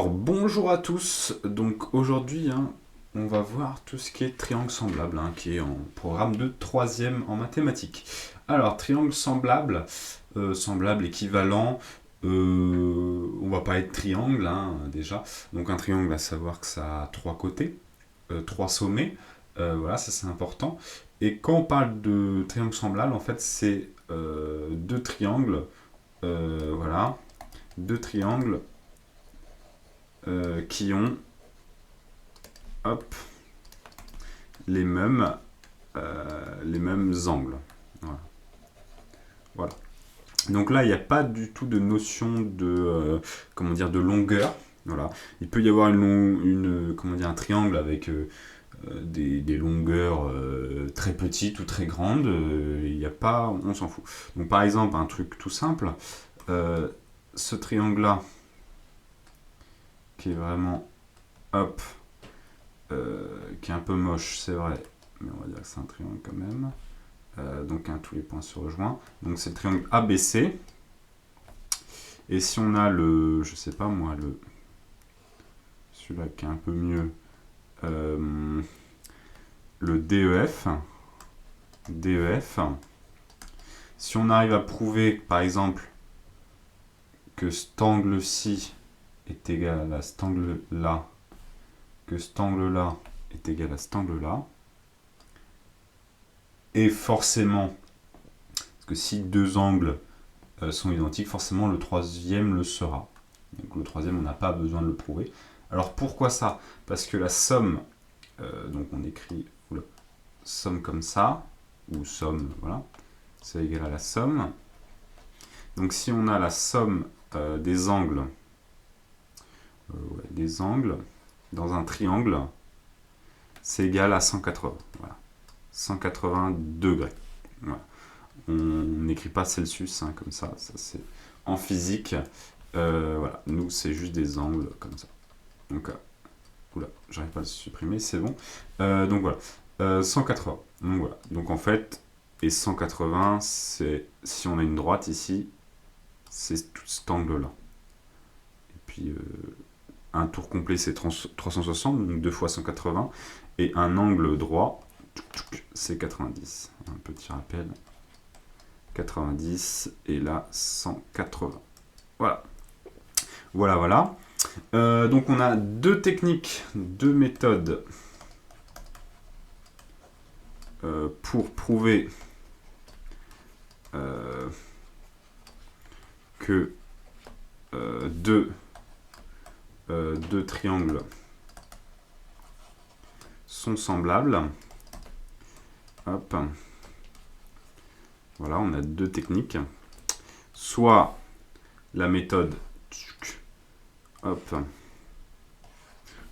Alors, bonjour à tous, donc aujourd'hui on va voir tout ce qui est triangle semblable, qui est en programme de 3e en mathématiques. Alors triangle semblable, semblable équivalent, on va pas être triangle déjà, donc un triangle à savoir que ça a 3 côtés, 3 sommets, voilà ça c'est important. Et quand on parle de triangle semblable, en fait c'est deux triangles, voilà, deux triangles qui ont hop, les mêmes angles. Voilà. Voilà. Donc là, il n'y a pas du tout de notion de, comment dire, de longueur. Voilà. Il peut y avoir comment dire, un triangle avec des longueurs très petites ou très grandes. Il n'y a pas, on s'en fout. Donc par exemple, un truc tout simple, euh, ce triangle-là, qui est vraiment, hop, qui est un peu moche, c'est vrai, mais on va dire que c'est un triangle quand même. Donc tous les points se rejoignent. Donc c'est le triangle ABC. Et si on a je sais pas moi, celui-là qui est un peu mieux, le DEF, si on arrive à prouver, par exemple, que cet angle-ci est égal à cet angle-là, que cet angle-là est égal à cet angle-là, et forcément, parce que si deux angles sont identiques, forcément le troisième le sera. Donc le troisième, on n'a pas besoin de le prouver. Alors pourquoi ça? Parce que la somme, donc on écrit somme comme ça, ou somme, voilà, c'est égal à la somme. Donc si on a la somme des angles dans un triangle, c'est égal à 180. Voilà. 180 degrés. Voilà. On n'écrit pas Celsius comme ça c'est en physique. Voilà, nous c'est juste des angles comme ça. Donc, oula, j'arrive pas à le supprimer, c'est bon. Donc voilà, 180. Donc voilà, donc en fait, et 180, c'est si on a une droite ici, c'est tout cet angle-là. Et puis un tour complet c'est 360, donc 2 fois 180, et un angle droit, c'est 90. Un petit rappel. 90 et là 180. Voilà. Voilà. Donc on a deux techniques, deux méthodes pour prouver que deux triangles sont semblables. Hop. Voilà, on a deux techniques. Soit la méthode, hop,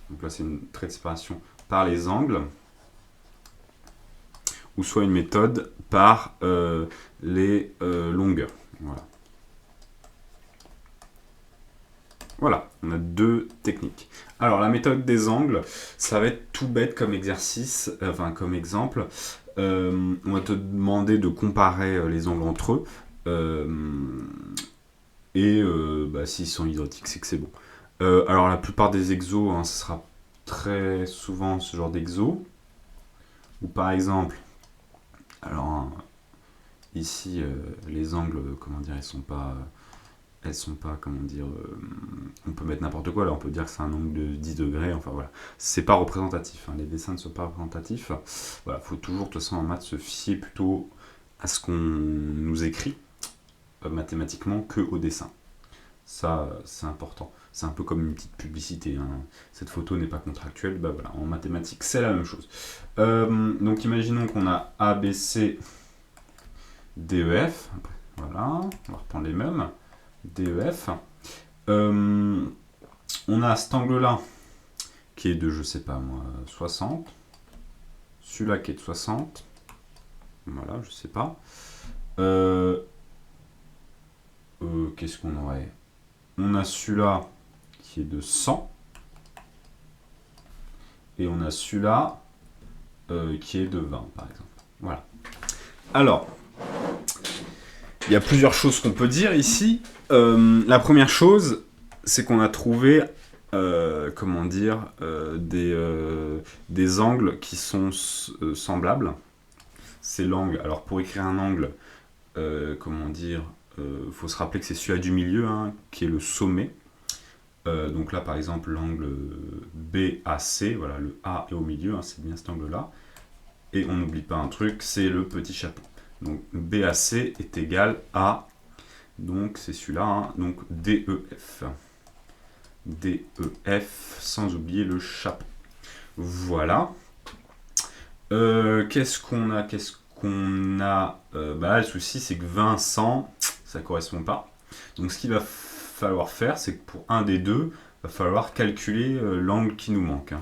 donc là c'est une trait de séparation par les angles, ou soit une méthode par les longueurs. Voilà, on a deux techniques. Alors la méthode des angles, ça va être tout bête comme exercice, comme exemple. On va te demander de comparer les angles entre eux. Et s'ils sont identiques, c'est que c'est bon. Alors la plupart des exos, ce sera très souvent ce genre d'exo. Ou par exemple, alors ici les angles, comment dire, elles sont pas, comment dire, on peut mettre n'importe quoi, là on peut dire que c'est un angle de 10 degrés, enfin voilà, c'est pas représentatif, les dessins ne sont pas représentatifs, voilà, faut toujours, de toute façon en maths, se fier plutôt à ce qu'on nous écrit mathématiquement que au dessin. Ça, c'est important. C'est un peu comme une petite publicité. Cette photo n'est pas contractuelle. Bah voilà, en mathématiques, c'est la même chose. Donc, imaginons qu'on a A, B, C, D, E, F. Voilà, on va reprendre les mêmes. D, E, F. On a cet angle-là qui est de, je sais pas moi, 60. Celui-là qui est de 60. Voilà, je sais pas. Qu'est-ce qu'on aurait? On a celui-là qui est de 100. Et on a celui-là qui est de 20, par exemple. Voilà. Alors, il y a plusieurs choses qu'on peut dire ici. La première chose, c'est qu'on a trouvé comment dire, des angles qui sont semblables. C'est l'angle. Alors pour écrire un angle, comment dire, faut se rappeler que c'est celui-là du milieu, hein, qui est le sommet. Donc là par exemple l'angle BAC, voilà, le A est au milieu, hein, c'est bien cet angle-là. Et on n'oublie pas un truc, c'est le petit chapeau. Donc BAC est égal à, donc c'est celui-là, hein, donc DEF. DEF, sans oublier le chapeau. Voilà. Qu'est-ce qu'on a le souci, c'est que 20, 100, ça correspond pas. Donc, ce qu'il va falloir faire, c'est que pour un des deux, il va falloir calculer l'angle qui nous manque. Hein.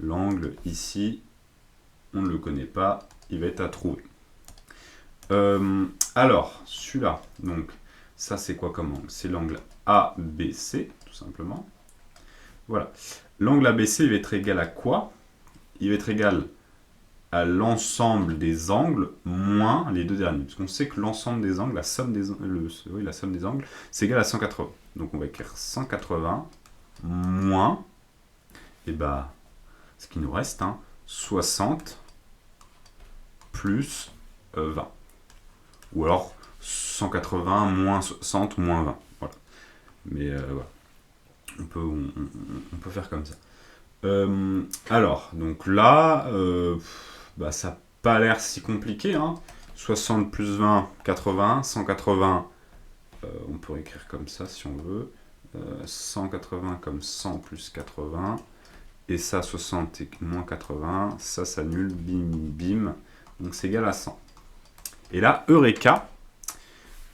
L'angle ici, on ne le connaît pas, il va être à trouver. Alors, celui-là, donc, ça c'est quoi comme angle? C'est l'angle ABC, tout simplement. Voilà. L'angle ABC, il va être égal à quoi? Il va être égal à l'ensemble des angles moins les deux derniers. Parce qu'on sait que l'ensemble des angles, la somme des angles, c'est égal à 180. Donc on va écrire 180 moins, et bah, ce qui nous reste, hein, 60 plus 20. Ou alors 180 moins 60 moins 20. Voilà. Mais voilà. On peut faire comme ça. Alors, donc là, ça n'a pas l'air si compliqué. Hein. 60 plus 20, 80. 180, on peut écrire comme ça si on veut. 180 comme 100 plus 80. Et ça, 60 et moins 80, ça s'annule, bim, bim. Donc c'est égal à 100. Et là, Eureka,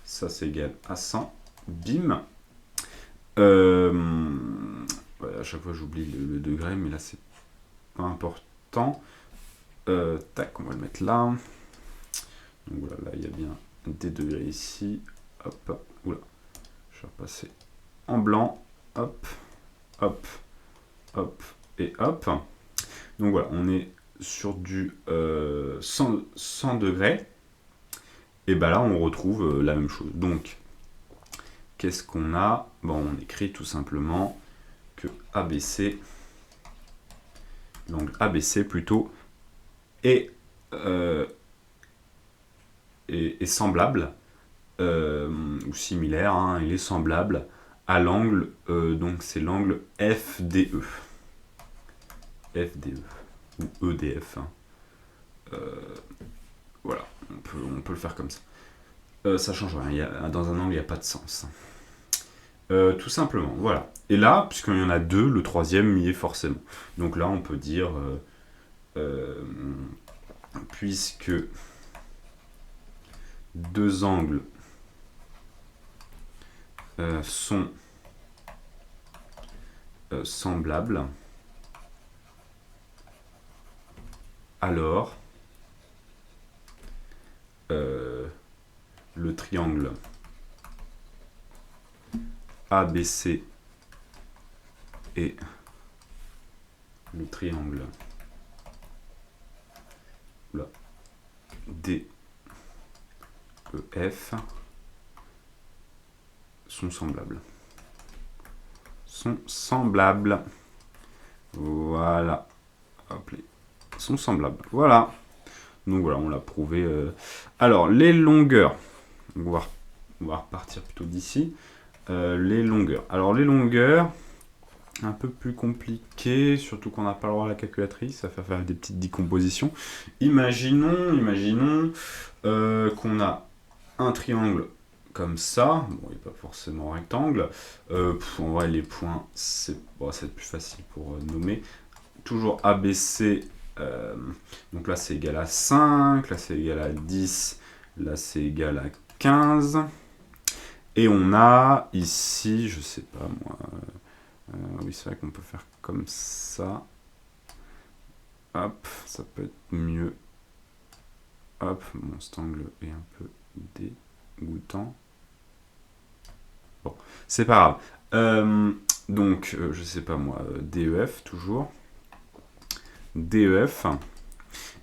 ça c'est égal à 100, bim. À chaque fois j'oublie le degré, mais là c'est pas important. Tac, on va le mettre là. Donc voilà, là il y a bien des degrés ici. Hop, oula, je vais repasser en blanc. Hop, hop, hop et hop. Donc voilà, on est sur du 100 degrés. Et ben là on retrouve la même chose. Donc, qu'est-ce qu'on a? Bon, on écrit tout simplement que ABC, l'angle ABC plutôt, est semblable, ou similaire, hein, il est semblable à l'angle, donc c'est l'angle FDE. FDE, ou EDF. Hein. Voilà, on peut le faire comme ça. Ça change rien, dans un angle il n'y a pas de sens. Tout simplement, voilà. Et là, puisqu'il y en a deux, le troisième y est forcément. Donc là, on peut dire, puisque deux angles sont semblables, alors le triangle ABC et le triangle DEF sont semblables. Voilà. Hop, sont semblables. Voilà. Donc voilà, on l'a prouvé. Alors, les longueurs. On va repartir plutôt d'ici. Les longueurs. Alors, les longueurs, un peu plus compliqué, surtout qu'on n'a pas le droit à la calculatrice, ça fait faire des petites décompositions. Imaginons qu'on a un triangle comme ça, bon, il n'est pas forcément rectangle. En vrai, les points, c'est plus facile pour nommer. Toujours ABC, donc là c'est égal à 5, là c'est égal à 10, là c'est égal à 15. Et on a ici, je sais pas moi, oui c'est vrai qu'on peut faire comme ça. Hop, ça peut être mieux. Hop, mon cet angle est un peu dégoûtant. Bon, c'est pas grave. Donc, je sais pas moi, DEF toujours. DEF.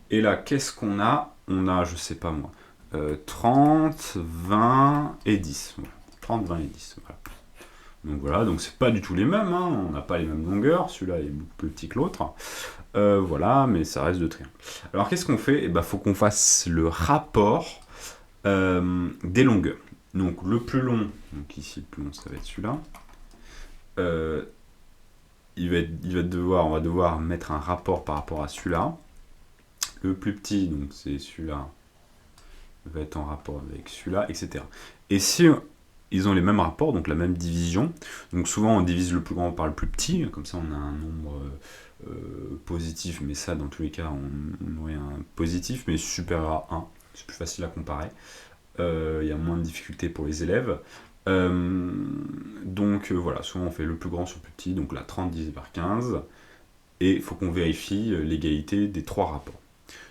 Et là, qu'est-ce qu'on a? On a, je sais pas moi, 30, 20 et 10. Voilà. 30, 20 et 10. Voilà. Donc voilà, donc c'est pas du tout les mêmes, hein, on n'a pas les mêmes longueurs, celui-là est beaucoup plus petit que l'autre. Voilà, mais ça reste de triangle. Alors qu'est-ce qu'on fait? Il faut qu'on fasse le rapport des longueurs. Donc le plus long, donc ici le plus long ça va être celui-là. On va devoir mettre un rapport par rapport à celui-là. Le plus petit, donc c'est celui-là, va être en rapport avec celui-là, etc. Et si ils ont les mêmes rapports, donc la même division, donc souvent on divise le plus grand par le plus petit, comme ça on a un nombre positif, mais ça dans tous les cas on aurait un positif, mais supérieur à 1, c'est plus facile à comparer. Il y a moins de difficultés pour les élèves. Donc voilà, souvent on fait le plus grand sur le plus petit, donc là 30 divisé par 15, et il faut qu'on vérifie l'égalité des trois rapports.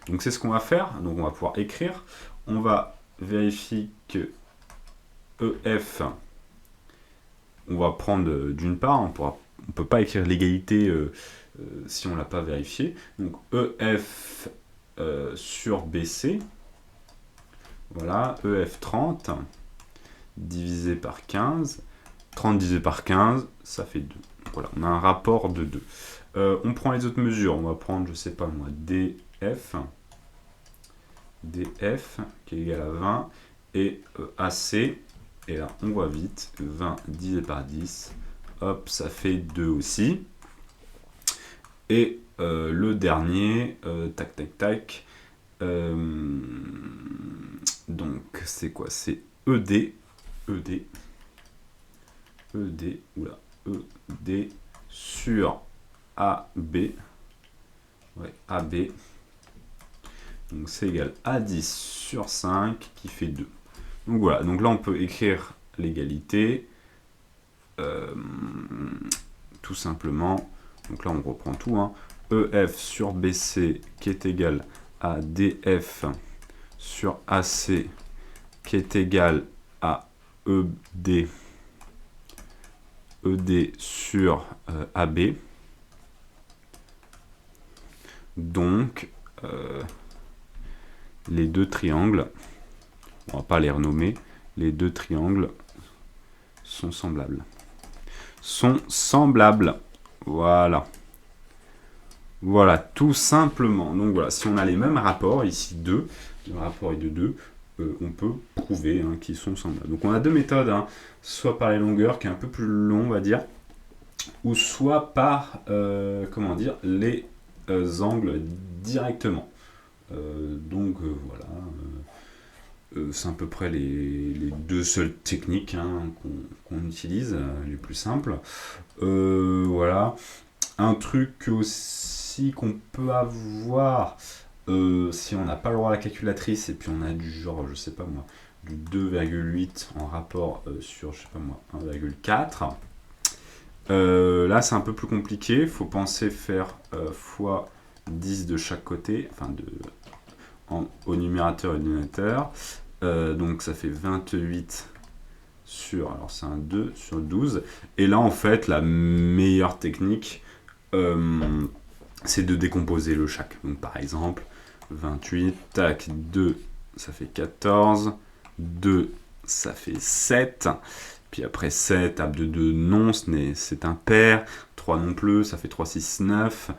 Donc c'est ce qu'on va faire, donc on va pouvoir écrire, on va vérifier que EF, on va prendre d'une part, on ne peut pas écrire l'égalité si on ne l'a pas vérifié, donc EF sur BC, voilà, EF 30 divisé par 15, 30 divisé par 15, ça fait 2. Voilà, on a un rapport de 2. On prend les autres mesures, on va prendre, je sais pas moi, DF qui est égal à 20, et AC, et là on voit vite, 20 divisé par 10, hop, ça fait 2 aussi. Et le dernier, tac tac tac, donc c'est quoi? C'est ED, sur AB, ouais, AB, donc c'est égal à 10 sur 5 qui fait 2. Donc voilà, donc là on peut écrire l'égalité, tout simplement, donc là on reprend tout, hein. EF sur BC qui est égal à DF sur AC qui est égal à ED sur AB. Donc, les deux triangles, on va pas les renommer, les deux triangles sont semblables. Voilà. Voilà, tout simplement. Donc voilà, si on a les mêmes rapports, ici 2, le rapport est de 2, on peut prouver qu'ils sont semblables. Donc on a deux méthodes, soit par les longueurs, qui est un peu plus long, on va dire, ou soit par, les angles directement. Voilà, c'est à peu près les deux seules techniques qu'on utilise, les plus simples. Voilà. Un truc aussi qu'on peut avoir si on n'a pas le droit à la calculatrice et puis on a du genre, je sais pas moi, du 2,8 en rapport sur, je sais pas moi, 1,4. Là c'est un peu plus compliqué, il faut penser faire fois 10 de chaque côté, enfin au numérateur et dénominateur. Donc ça fait 28 sur, alors c'est un 2 sur 12. Et là en fait la meilleure technique c'est de décomposer le chaque. Donc par exemple 28, tac, 2 ça fait 14, 2 ça fait 7. Puis après 7, table de 2, non, c'est impair. 3 non plus, ça fait 3, 6, 9.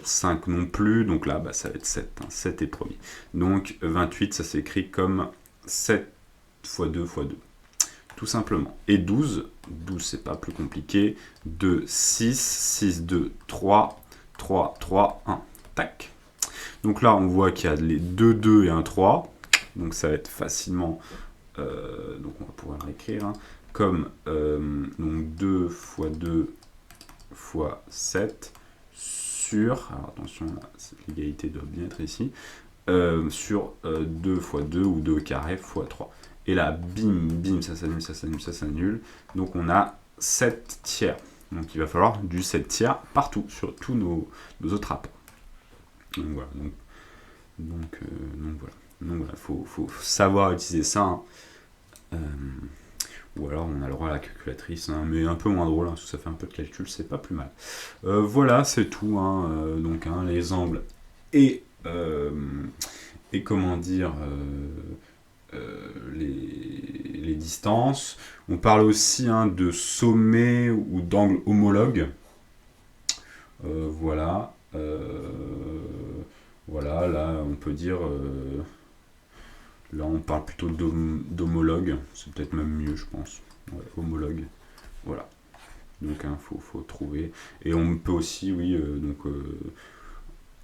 5 non plus, donc là ça va être 7. 7 est premier. Donc 28, ça s'écrit comme 7 fois 2 fois 2. Tout simplement. Et 12 c'est pas plus compliqué. 2, 6, 6, 2, 3, 3, 3, 1. Tac. Donc là, on voit qu'il y a les 2, 2 et un 3. Donc ça va être facilement... donc on va pouvoir l'écrire comme donc 2 fois 2 fois 7 sur... Alors attention, l'égalité doit bien être ici. Sur 2 fois 2 ou 2 carré fois 3. Et là, bim, ça s'annule, ça s'annule, ça s'annule. Donc on a 7 tiers. Donc il va falloir du 7 tiers partout, sur tous nos autres rapports. Donc voilà. Donc voilà, faut savoir utiliser ça. Ou alors on a le droit à la calculatrice, mais un peu moins drôle, parce que ça fait un peu de calcul, c'est pas plus mal. Voilà, c'est tout. Donc les angles et comment dire... les distances. On parle aussi hein, de sommet ou d'angle homologue. Voilà. Voilà, là on peut dire. Là on parle plutôt d'homologue. C'est peut-être même mieux, je pense. Ouais, homologue. Voilà. Donc il faut trouver. Et on peut aussi, oui,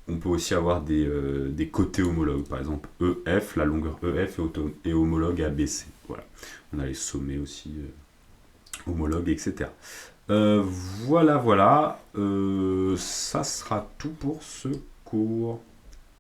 on peut aussi avoir des côtés homologues. Par exemple, EF, la longueur EF est homologue à BC. Voilà. On a les sommets aussi homologues, etc. Euh, voilà, voilà. Ça sera tout pour ce cours.